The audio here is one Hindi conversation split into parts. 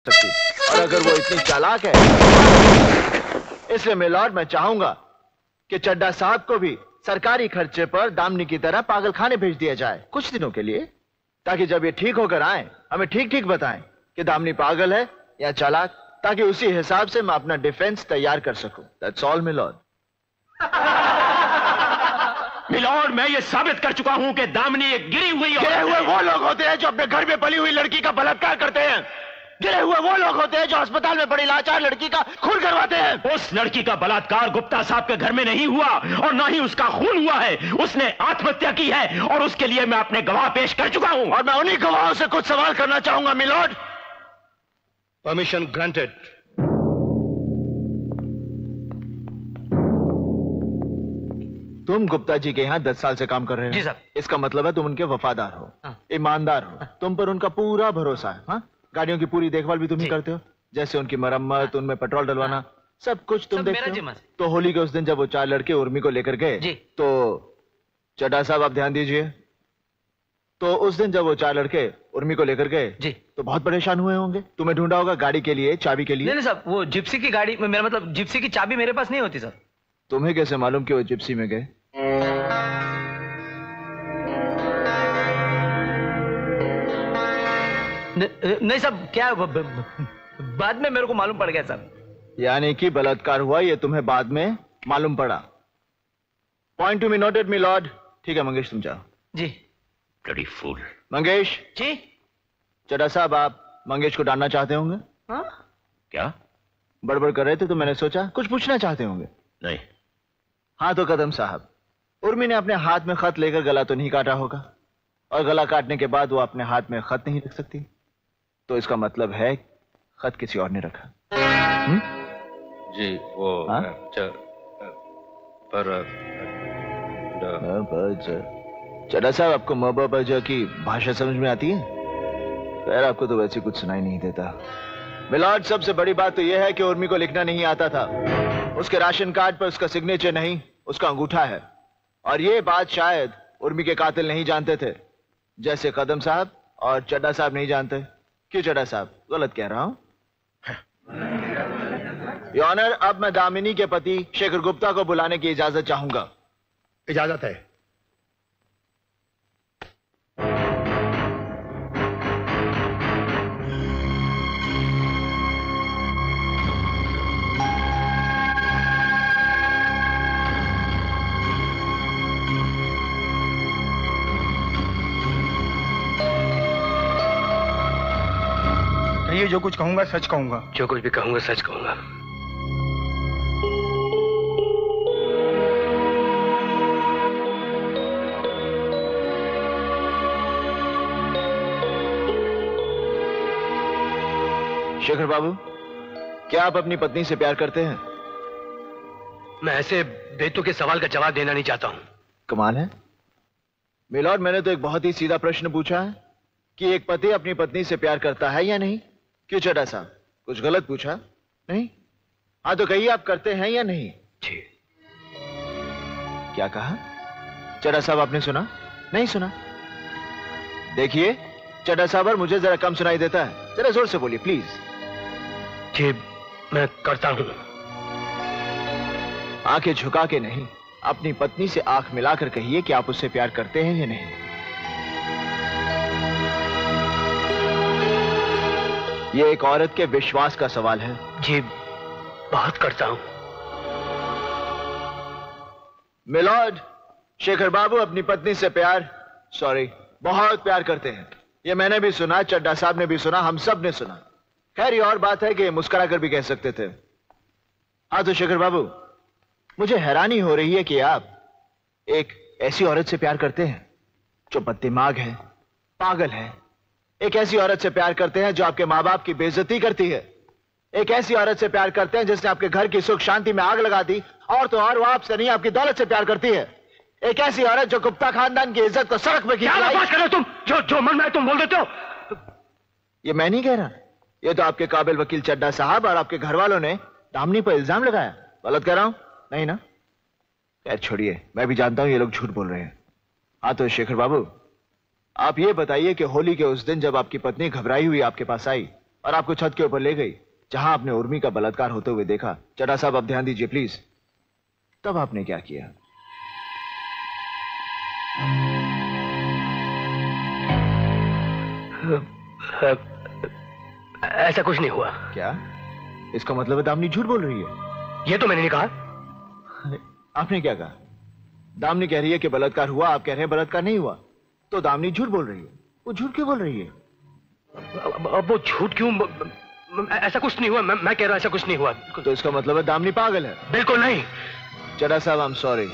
सकती, और अगर वो इतनी चालाक है, इसलिए मिलॉर्ड मैं चाहूंगा कि चड्ढा साहब को भी सरकारी खर्चे पर दामिनी की तरह पागल खाने भेज दिया जाए कुछ दिनों के लिए, ताकि जब ये ठीक होकर आए हमें ठीक ठीक बताएं कि दामिनी पागल है या चालाक, ताकि उसी हिसाब से मैं अपना डिफेंस तैयार कर सकूं। That's all milord. मिलॉर्ड, मैं ये साबित कर चुका हूं कि दामिनी एक गिरे हुए वो लोग होते हैं जो अपने घर में पली हुई लड़की का बलात्कार करते हैं। गिरे हुए वो लोग होते हैं जो अस्पताल में पड़ी लाचार लड़की का खून करवाते हैं। उस लड़की का बलात्कार गुप्ता साहब के घर में नहीं हुआ और ना ही उसका खून हुआ है। उसने आत्महत्या की है और उसके लिए मैं अपने गवाह पेश कर चुका हूं, और मैं उन्हीं गवाहों से कुछ सवाल करना चाहूंगा मिलॉर्ड। Permission granted. तुम गुप्ता जी के यहाँ 10 साल से काम कर रहे हो? जी सर। इसका मतलब है तुम उनके वफादार हो, ईमानदार हो, तुम पर उनका पूरा भरोसा है। हाँ, गाड़ियों की पूरी देखभाल भी तुम ही करते हो, जैसे उनकी मरम्मत, उनमें पेट्रोल डलवाना, सब कुछ तुम देखते हो। तो होली के उस दिन जब वो 4 लड़के उर्मी को लेकर गए, तो चड्ढा साहब आप ध्यान दीजिए, तो उस दिन जब वो 4 लड़के उर्मी को लेकर गए जी, तो बहुत परेशान हुए होंगे। तुम्हें ढूंढा होगा गाड़ी के लिए, चाबी के लिए। नहीं साहब, वो जिप्सी की गाड़ी, मेरा मतलब जिप्सी की चाबी मेरे पास नहीं होती सर। तुम्हें कैसे मालूम कि वो जिप्सी में गए? नहीं साहब, क्या बाद में मेरे को मालूम पड़ गया सर। यानी कि बलात्कार हुआ ये तुम्हें बाद में मालूम पड़ा। Point to be noted milord. ठीक है मंगेश, तुम जाओ। जी। Bloody fool. मंगेश जी। चड्ढा साहब, आप मंगेश को डांटना चाहते होंगे? हाँ? क्या बड़बड़ कर रहे थे तो मैंने सोचा कुछ पूछना चाहते होंगे। नहीं। हाँ तो कदम साहब, उर्मी ने अपने हाथ में खत लेकर गला तो नहीं काटा होगा, और गला काटने के बाद वो अपने हाथ में खत नहीं रख सकती, तो इसका मतलब है खत किसी और ने रखा। जी वो चड्ढा साहब, आपको मबज की भाषा समझ में आती है? खैर, आपको तो वैसे कुछ सुनाई नहीं देता। मिलॉर्ड, सबसे बड़ी बात तो यह है कि उर्मी को लिखना नहीं आता था। उसके राशन कार्ड पर उसका सिग्नेचर नहीं, उसका अंगूठा है, और ये बात शायद उर्मी के कातिल नहीं जानते थे, जैसे कदम साहब और चड्ढा साहब नहीं जानते। क्यों चड्ढा साहब, गलत कह रहा हूं? योर ऑनर, अब मैं दामिनी के पति शेखर गुप्ता को बुलाने की इजाजत चाहूंगा। इजाजत है। ये जो कुछ कहूंगा सच कहूंगा। जो कुछ भी कहूंगा सच कहूंगा। शेखर बाबू, क्या आप अपनी पत्नी से प्यार करते हैं? मैं ऐसे बेतुके सवाल का जवाब देना नहीं चाहता हूं। कमाल है मिलॉर्ड, मैंने तो एक बहुत ही सीधा प्रश्न पूछा है कि एक पति अपनी पत्नी से प्यार करता है या नहीं। क्यों चड्ढा साहब, कुछ गलत पूछा? नहीं? हाँ तो कहिए, आप करते हैं या नहीं? जी। क्या कहा चड्ढा साहब, आपने सुना? नहीं सुना? देखिए चड्ढा साहब, मुझे जरा कम सुनाई देता है, जरा जोर से बोलिए प्लीज। जी मैं करता हूं। आंखें झुका के नहीं, अपनी पत्नी से आंख मिलाकर कहिए कि आप उससे प्यार करते हैं या नहीं। ये एक औरत के विश्वास का सवाल है। जी बहुत करता हूं। मिलॉर्ड, शेखर बाबू अपनी पत्नी से बहुत प्यार करते हैं। ये मैंने भी सुना, चड्ढा साहब ने भी सुना, हम सब ने सुना। खैर, ये और बात है कि मुस्कुरा कर भी कह सकते थे। हाँ तो शेखर बाबू, मुझे हैरानी हो रही है कि आप एक ऐसी औरत से प्यार करते हैं जो बददिमाग है, पागल है। एक ऐसी औरत से प्यार करते हैं जो आपके माँ बाप की बेइज्जती करती है। एक ऐसी औरत से प्यार करते हैं जिसने आपके घर की सुख शांति में आग लगा दी, और तो और वो आपसे नहीं आपकी दौलत से प्यार करती है। एक ऐसी औरत जो गुप्ता खानदान की इज्जत को सड़क पे क्या बकवास कर रहे हो तुम? जो मन में तुम बोल देते हो। ये मैं नहीं कह रहा, ये तो आपके काबिल वकील चड्ढा साहब और आपके घर वालों ने दामिनी पर इल्जाम लगाया। गलत कह रहा हूं? नहीं ना? खैर छोड़िए, मैं भी जानता हूं ये लोग झूठ बोल रहे हैं। हाँ तो शेखर बाबू, आप ये बताइए कि होली के उस दिन जब आपकी पत्नी घबराई हुई आपके पास आई, और आपको छत के ऊपर ले गई, जहां आपने उर्मी का बलात्कार होते हुए देखा। चड्ढा साहब अब ध्यान दीजिए प्लीज। तब आपने क्या किया? ऐसा कुछ नहीं हुआ। क्या? इसका मतलब है दामिनी झूठ बोल रही है? ये तो मैंने नहीं कहा। आपने क्या कहा? दामिनी कह रही है कि बलात्कार हुआ, आप कह रहे हैं बलात्कार नहीं हुआ। तो दामिनी झूठ बोल रही है। वो झूठ क्यों बोल रही है? अब वो झूठ क्यों? ऐसा कुछ नहीं हुआ। मैं कह रहा ऐसा कुछ नहीं हुआ। तो इसका मतलब है दामिनी पागल है? बिल्कुल नहीं। चड्ढा साहब, आई एम सॉरी,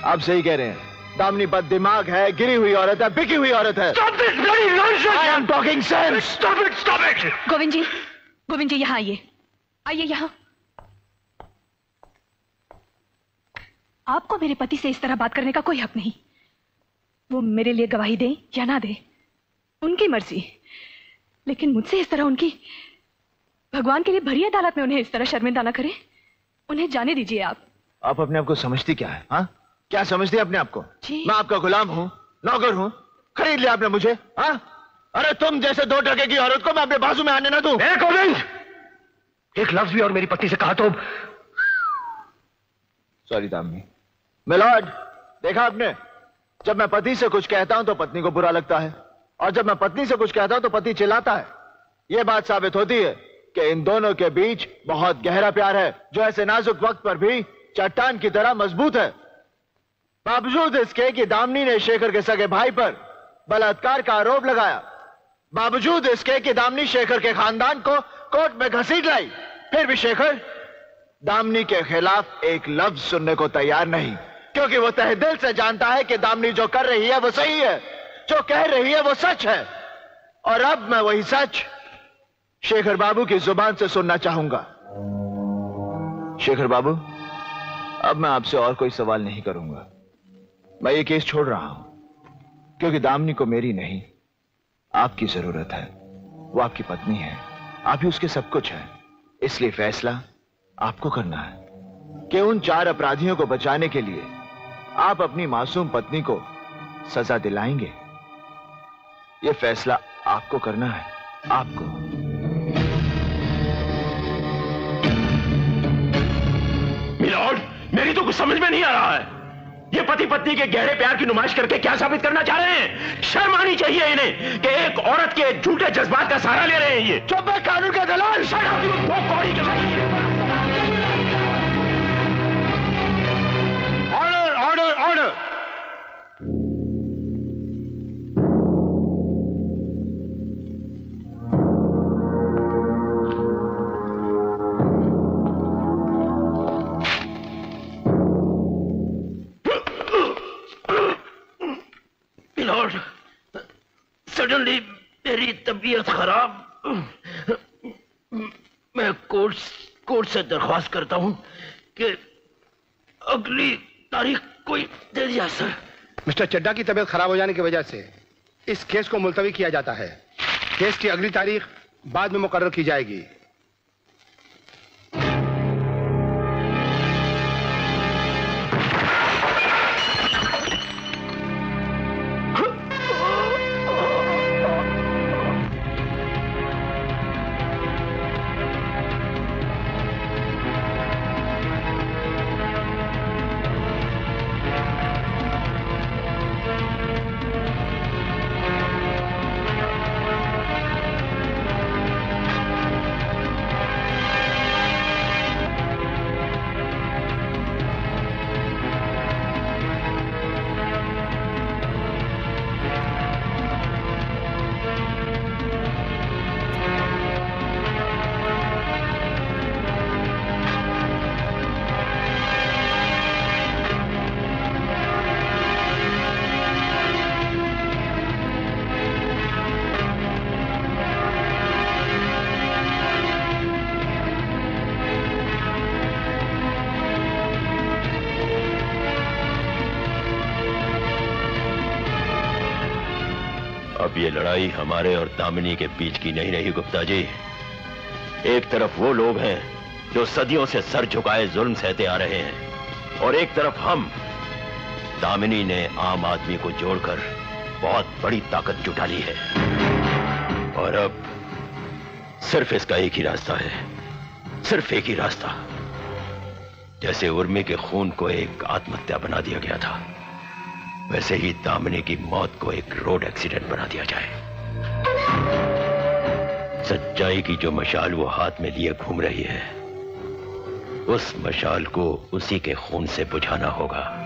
आप सही कह रहे हैं। दामिनी पर दिमाग है, गिरी हुई औरत है, बिकी हुई औरत है। Stop this bloody nonsense! I am talking sense. Stop it! Stop it! Govind जी यहाँ आइए, आइए यहाँ। आपको मेरे पति से इस तरह बात करने का कोई हक नहीं। वो मेरे लिए गवाही दें या ना दें, उनकी मर्जी, लेकिन मुझसे इस तरह उनकी, भगवान के लिए भरी अदालत में उन्हें इस तरह शर्मिंदा ना करें। उन्हें जाने दीजिए। आप अपने आप को समझती क्या है? हाँ, क्या समझती है अपने आप को? जी। मैं आपका गुलाम हूँ, नौकर हूँ, खरीद लिया आपने मुझे? हाँ, अरे तुम जैसे 2 टके की औरत को मैं अपने बाजू में आने ना दूं। गोविंद, एक लफ्ज भी और मेरी पत्नी से कहा तो। सॉरी दामिनी। मिलॉर्ड, देखा आपने, जब मैं पति से कुछ कहता हूं तो पत्नी को बुरा लगता है, और जब मैं पत्नी से कुछ कहता हूं तो पति चिल्लाता है। यह बात साबित होती है कि इन दोनों के बीच बहुत गहरा प्यार है, जो ऐसे नाजुक वक्त पर भी चट्टान की तरह मजबूत है। बावजूद इसके कि दामिनी ने शेखर के सगे भाई पर बलात्कार का आरोप लगाया, बावजूद इसके कि दामिनी शेखर के खानदान को कोर्ट में घसीट लाई, फिर भी शेखर दामिनी के खिलाफ एक लफ्ज सुनने को तैयार नहीं, क्योंकि वो तहे दिल से जानता है कि दामिनी जो कर रही है वो सही है, जो कह रही है वो सच है। और अब मैं वही सच शेखर बाबू की जुबान से सुनना चाहूंगा। शेखर बाबू, अब मैं आपसे और कोई सवाल नहीं करूंगा। मैं ये केस छोड़ रहा हूं, क्योंकि दामिनी को मेरी नहीं, आपकी जरूरत है। वो आपकी पत्नी है, आप ही उसके सब कुछ है, इसलिए फैसला आपको करना है कि उन 4 अपराधियों को बचाने के लिए आप अपनी मासूम पत्नी को सजा दिलाएंगे। यह फैसला आपको करना है, आपको। मिलॉर्ड, मेरी तो कुछ समझ में नहीं आ रहा है। ये पति पत्नी के गहरे प्यार की नुमाइश करके क्या साबित करना चाह रहे हैं? शर्म आनी चाहिए इन्हें कि एक औरत के झूठे जज्बात का सहारा ले रहे हैं ये। चुप है कानून का दलाल। Order order order. Milord, suddenly मेरी तबीयत खराब। मैं कोर्ट से दरख्वास्त करता हूं कि अगली तारीख कोई दे दिया सर। मिस्टर चड्ढा की तबीयत खराब हो जाने की वजह से इस केस को मुलतवी किया जाता है। केस की अगली तारीख बाद में मुकर्रर की जाएगी। अब ये लड़ाई हमारे और दामिनी के बीच की नहीं रही गुप्ता जी। एक तरफ वो लोग हैं जो सदियों से सर झुकाए जुल्म सहते आ रहे हैं, और एक तरफ हम। दामिनी ने आम आदमी को जोड़कर बहुत बड़ी ताकत जुटा ली है, और अब सिर्फ इसका एक ही रास्ता है, सिर्फ एक ही रास्ता। जैसे उर्मी के खून को एक आत्महत्या बना दिया गया था, वैसे ही दामिनी की मौत को एक रोड एक्सीडेंट बना दिया जाए। सच्चाई की जो मशाल वो हाथ में लिए घूम रही है, उस मशाल को उसी के खून से बुझाना होगा।